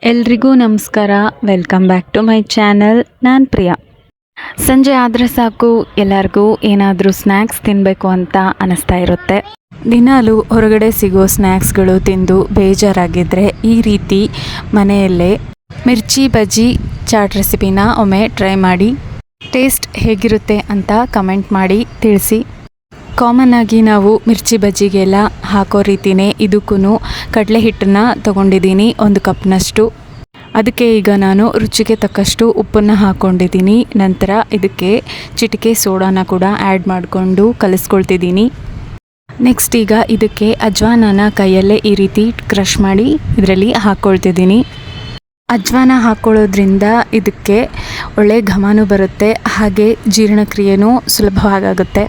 ಎಲ್ರಿಗೂ ನಮಸ್ಕಾರ. Welcome back to my channel. ನಾನು ಪ್ರಿಯಾ. ಸಂಜೆ ಆದರೆ ಸಾಕು ಎಲ್ಲರಿಗೂ ಏನಾದರೂ ಸ್ನ್ಯಾಕ್ಸ್ ತಿನ್ನಬೇಕು ಅಂತ ಅನ್ನಿಸ್ತಾ ಇರುತ್ತೆ. ದಿನಾಲೂ ಹೊರಗಡೆ ಸಿಗೋ ಸ್ನ್ಯಾಕ್ಸ್ಗಳು ತಿಂದು ಬೇಜಾರಾಗಿದ್ದರೆ ಈ ರೀತಿ ಮನೆಯಲ್ಲೇ ಮಿರ್ಚಿ ಬಜ್ಜಿ ಚಾಟ್ ರೆಸಿಪಿನ ಒಮ್ಮೆ ಟ್ರೈ ಮಾಡಿ. ಟೇಸ್ಟ್ ಹೇಗಿರುತ್ತೆ ಅಂತ ಕಮೆಂಟ್ ಮಾಡಿ ತಿಳಿಸಿ. ಕಾಮನ್ ಆಗಿ ನಾವು ಮಿರ್ಚಿ ಬಜ್ಜಿಗೆಲ್ಲ ಹಾಕೋ ರೀತಿಯೇ ಇದಕ್ಕೂ ಕಡಲೆ ಹಿಟ್ಟನ್ನು ತೊಗೊಂಡಿದ್ದೀನಿ 1 ಕಪ್ನಷ್ಟು. ಅದಕ್ಕೆ ಈಗ ನಾನು ರುಚಿಗೆ ತಕ್ಕಷ್ಟು ಉಪ್ಪನ್ನು ಹಾಕ್ಕೊಂಡಿದ್ದೀನಿ. ನಂತರ ಇದಕ್ಕೆ ಚಿಟಿಕೆ ಸೋಡಾನ ಕೂಡ ಆ್ಯಡ್ ಮಾಡಿಕೊಂಡು ಕಲಿಸ್ಕೊಳ್ತಿದ್ದೀನಿ. ನೆಕ್ಸ್ಟ್ ಈಗ ಇದಕ್ಕೆ ಅಜ್ವಾನನ ಕೈಯಲ್ಲೇ ಈ ರೀತಿ ಕ್ರಷ್ ಮಾಡಿ ಇದರಲ್ಲಿ ಹಾಕ್ಕೊಳ್ತಿದ್ದೀನಿ. ಅಜ್ವಾನ ಹಾಕ್ಕೊಳ್ಳೋದ್ರಿಂದ ಇದಕ್ಕೆ ಒಳ್ಳೆ ಘಮನೂ ಬರುತ್ತೆ, ಹಾಗೆ ಜೀರ್ಣಕ್ರಿಯೆನೂ ಸುಲಭವಾಗುತ್ತೆ.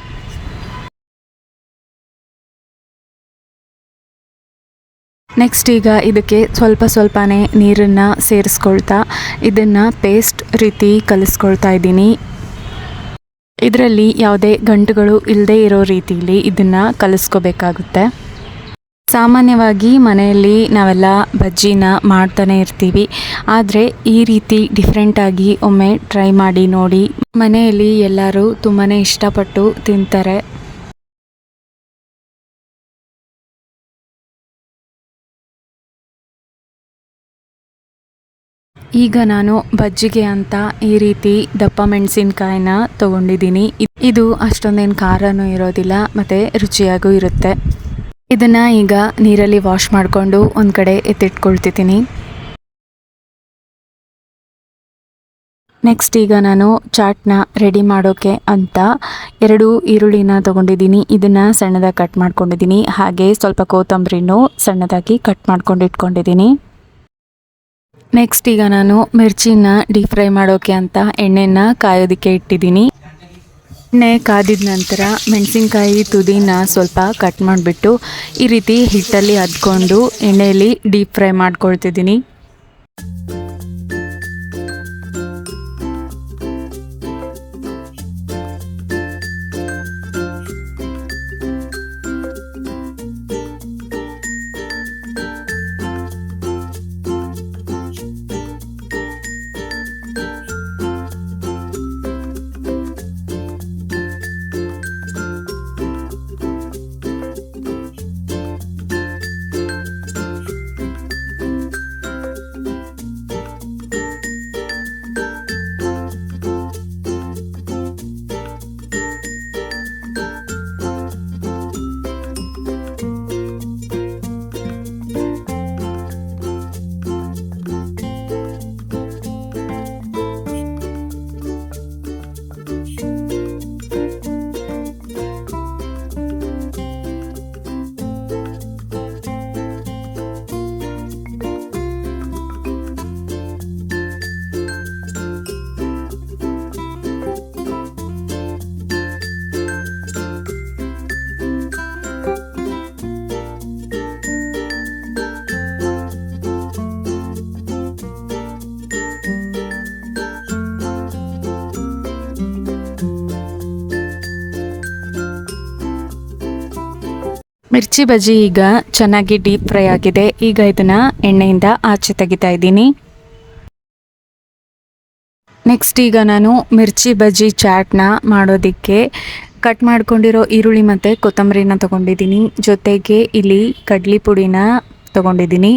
ನೆಕ್ಸ್ಟ್ ಈಗ ಇದಕ್ಕೆ ಸ್ವಲ್ಪನೇ ನೀರನ್ನು ಸೇರಿಸ್ಕೊಳ್ತಾ ಇದನ್ನು ಪೇಸ್ಟ್ ರೀತಿ ಕಲಿಸ್ಕೊಳ್ತಾ ಇದ್ದೀನಿ. ಇದರಲ್ಲಿ ಯಾವುದೇ ಗಂಟುಗಳು ಇಲ್ಲದೆ ಇರೋ ರೀತಿಯಲ್ಲಿ ಇದನ್ನು ಕಲಿಸ್ಕೋಬೇಕಾಗುತ್ತೆ. ಸಾಮಾನ್ಯವಾಗಿ ಮನೆಯಲ್ಲಿ ನಾವೆಲ್ಲ ಬಜ್ಜಿನ ಮಾಡ್ತಾನೆ ಇರ್ತೀವಿ, ಆದರೆ ಈ ರೀತಿ ಡಿಫ್ರೆಂಟಾಗಿ ಒಮ್ಮೆ ಟ್ರೈ ಮಾಡಿ ನೋಡಿ. ಮನೆಯಲ್ಲಿ ಎಲ್ಲರೂ ತುಂಬಾ ಇಷ್ಟಪಟ್ಟು ತಿಂತಾರೆ. ಈಗ ನಾನು ಬಜ್ಜಿಗೆ ಅಂತ ಈ ರೀತಿ ದಪ್ಪ ಮೆಣಸಿನ್ಕಾಯಿನ ತೊಗೊಂಡಿದ್ದೀನಿ. ಇದು ಅಷ್ಟೊಂದೇನು ಖಾರನೂ ಇರೋದಿಲ್ಲ ಮತ್ತು ರುಚಿಯಾಗೂ ಇರುತ್ತೆ. ಇದನ್ನು ಈಗ ನೀರಲ್ಲಿ ವಾಶ್ ಮಾಡಿಕೊಂಡು ಒಂದು ಕಡೆ ಎತ್ತಿಟ್ಕೊಳ್ತಿದ್ದೀನಿ. ನೆಕ್ಸ್ಟ್ ಈಗ ನಾನು ಚಾಟ್ನ ರೆಡಿ ಮಾಡೋಕ್ಕೆ ಅಂತ 2 ಈರುಳ್ಳಿನ ತೊಗೊಂಡಿದ್ದೀನಿ. ಇದನ್ನು ಸಣ್ಣದಾಗಿ ಕಟ್ ಮಾಡ್ಕೊಂಡಿದ್ದೀನಿ, ಹಾಗೆ ಸ್ವಲ್ಪ ಕೊತ್ತಂಬರಿನೂ ಸಣ್ಣದಾಗಿ ಕಟ್ ಮಾಡ್ಕೊಂಡು ಇಟ್ಕೊಂಡಿದ್ದೀನಿ. ನೆಕ್ಸ್ಟ್ ಈಗ ನಾನು ಮಿರ್ಚಿನ ಡೀಪ್ ಫ್ರೈ ಮಾಡೋಕ್ಕೆ ಅಂತ ಎಣ್ಣೆನ ಕಾಯೋದಕ್ಕೆ ಇಟ್ಟಿದ್ದೀನಿ. ಎಣ್ಣೆ ಕಾದಿದ ನಂತರ ಮೆಣಸಿನ್ಕಾಯಿ ತುದಿನ ಸ್ವಲ್ಪ ಕಟ್ ಮಾಡಿಬಿಟ್ಟು ಈ ರೀತಿ ಹಿಟ್ಟಲ್ಲಿ ಅದ್ಕೊಂಡು ಎಣ್ಣೆಯಲ್ಲಿ ಡೀಪ್ ಫ್ರೈ ಮಾಡ್ಕೊಳ್ತಿದ್ದೀನಿ. ಮಿರ್ಚಿ ಬಜ್ಜಿ ಈಗ ಚೆನ್ನಾಗಿ ಡೀಪ್ ಫ್ರೈ ಆಗಿದೆ. ಈಗ ಇದನ್ನು ಎಣ್ಣೆಯಿಂದ ಆಚೆ ತೆಗಿತಾ ಇದ್ದೀನಿ. ನೆಕ್ಸ್ಟ್ ಈಗ ನಾನು ಮಿರ್ಚಿ ಬಜ್ಜಿ ಚಾಟ್ನ ಮಾಡೋದಕ್ಕೆ ಕಟ್ ಮಾಡ್ಕೊಂಡಿರೋ ಈರುಳ್ಳಿ ಮತ್ತು ಕೊತ್ತಂಬರಿನ ತೊಗೊಂಡಿದ್ದೀನಿ. ಜೊತೆಗೆ ಇಲ್ಲಿ ಕಡಲೆ ಪುಡಿನ ತೊಗೊಂಡಿದ್ದೀನಿ.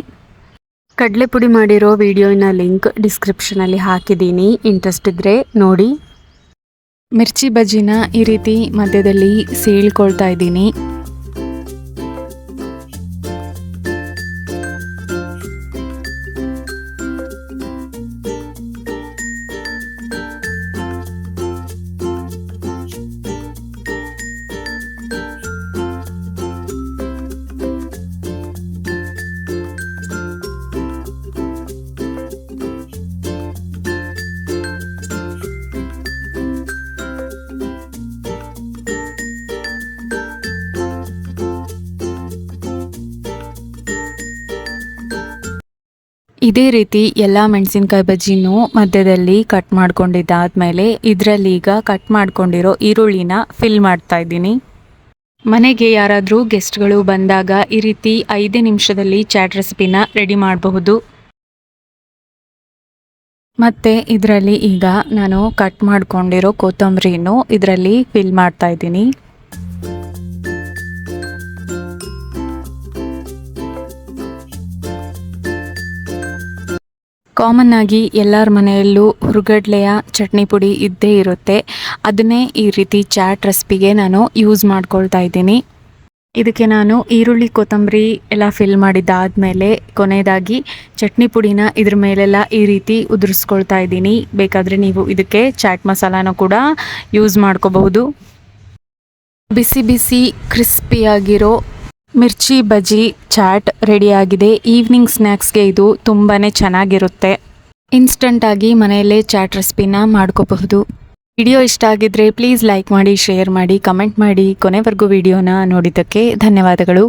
ಕಡಲೆ ಪುಡಿ ಮಾಡಿರೋ ವಿಡಿಯೋನ ಲಿಂಕ್ ಡಿಸ್ಕ್ರಿಪ್ಷನಲ್ಲಿ ಹಾಕಿದ್ದೀನಿ, ಇಂಟ್ರೆಸ್ಟ್ ಇದ್ದರೆ ನೋಡಿ. ಮಿರ್ಚಿ ಬಜ್ಜಿನ ಈ ರೀತಿ ಮಧ್ಯದಲ್ಲಿ ಸೀಳ್ಕೊಳ್ತಾ ಇದ್ದೀನಿ. ಇದೇ ರೀತಿ ಎಲ್ಲ ಮೆಣಸಿನ್ಕಾಯಿ ಬಜ್ಜಿನೂ ಮಧ್ಯದಲ್ಲಿ ಕಟ್ ಮಾಡ್ಕೊಂಡಿದ್ದಾದಮೇಲೆ ಇದರಲ್ಲಿ ಈಗ ಕಟ್ ಮಾಡ್ಕೊಂಡಿರೋ ಈರುಳ್ಳಿನ ಫಿಲ್ ಮಾಡ್ತಾ ಇದ್ದೀನಿ. ಮನೆಗೆ ಯಾರಾದರೂ ಗೆಸ್ಟ್ಗಳು ಬಂದಾಗ ಈ ರೀತಿ 5 ನಿಮಿಷದಲ್ಲಿ ಚಾಟ್ ರೆಸಿಪಿನ ರೆಡಿ ಮಾಡಬಹುದು. ಮತ್ತು ಇದರಲ್ಲಿ ಈಗ ನಾನು ಕಟ್ ಮಾಡ್ಕೊಂಡಿರೋ ಕೊತ್ತಂಬರಿನೂ ಇದರಲ್ಲಿ ಫಿಲ್ ಮಾಡ್ತಾ ಇದ್ದೀನಿ. ಕಾಮನ್ ಆಗಿ ಎಲ್ಲರ ಮನೆಯಲ್ಲೂ ಹುರುಗಡ್ಲೆಯ ಚಟ್ನಿ ಪುಡಿ ಇದ್ದೇ ಇರುತ್ತೆ. ಅದನ್ನೇ ಈ ರೀತಿ ಚಾಟ್ ರೆಸಿಪಿಗೆ ನಾನು ಯೂಸ್ ಮಾಡ್ಕೊಳ್ತಾ ಇದ್ದೀನಿ. ಇದಕ್ಕೆ ನಾನು ಈರುಳ್ಳಿ ಕೊತ್ತಂಬರಿ ಎಲ್ಲ ಫಿಲ್ ಮಾಡಿದ್ದಾದಮೇಲೆ ಕೊನೆಯದಾಗಿ ಚಟ್ನಿ ಪುಡಿನ ಇದ್ರ ಮೇಲೆಲ್ಲ ಈ ರೀತಿ ಉದುರಿಸ್ಕೊಳ್ತಾ ಇದ್ದೀನಿ. ಬೇಕಾದರೆ ನೀವು ಇದಕ್ಕೆ ಚಾಟ್ ಮಸಾಲಾನ ಕೂಡ ಯೂಸ್ ಮಾಡ್ಕೋಬಹುದು. ಬಿಸಿ ಬಿಸಿ ಕ್ರಿಸ್ಪಿಯಾಗಿರೋ ಮಿರ್ಚಿ ಬಜ್ಜಿ ಚಾಟ್ ರೆಡಿಯಾಗಿದೆ. ಈವ್ನಿಂಗ್ ಸ್ನ್ಯಾಕ್ಸ್ಗೆ ಇದು ತುಂಬಾ ಚೆನ್ನಾಗಿರುತ್ತೆ. ಇನ್ಸ್ಟಂಟಾಗಿ ಮನೆಯಲ್ಲೇ ಚಾಟ್ ರೆಸಿಪಿನ ಮಾಡ್ಕೋಬಹುದು. ವಿಡಿಯೋ ಇಷ್ಟ ಆಗಿದ್ರೆ ಪ್ಲೀಸ್ ಲೈಕ್ ಮಾಡಿ, ಶೇರ್ ಮಾಡಿ, ಕಮೆಂಟ್ ಮಾಡಿ. ಕೊನೆವರೆಗೂ ವಿಡಿಯೋನ ನೋಡಿದ್ದಕ್ಕೆ ಧನ್ಯವಾದಗಳು.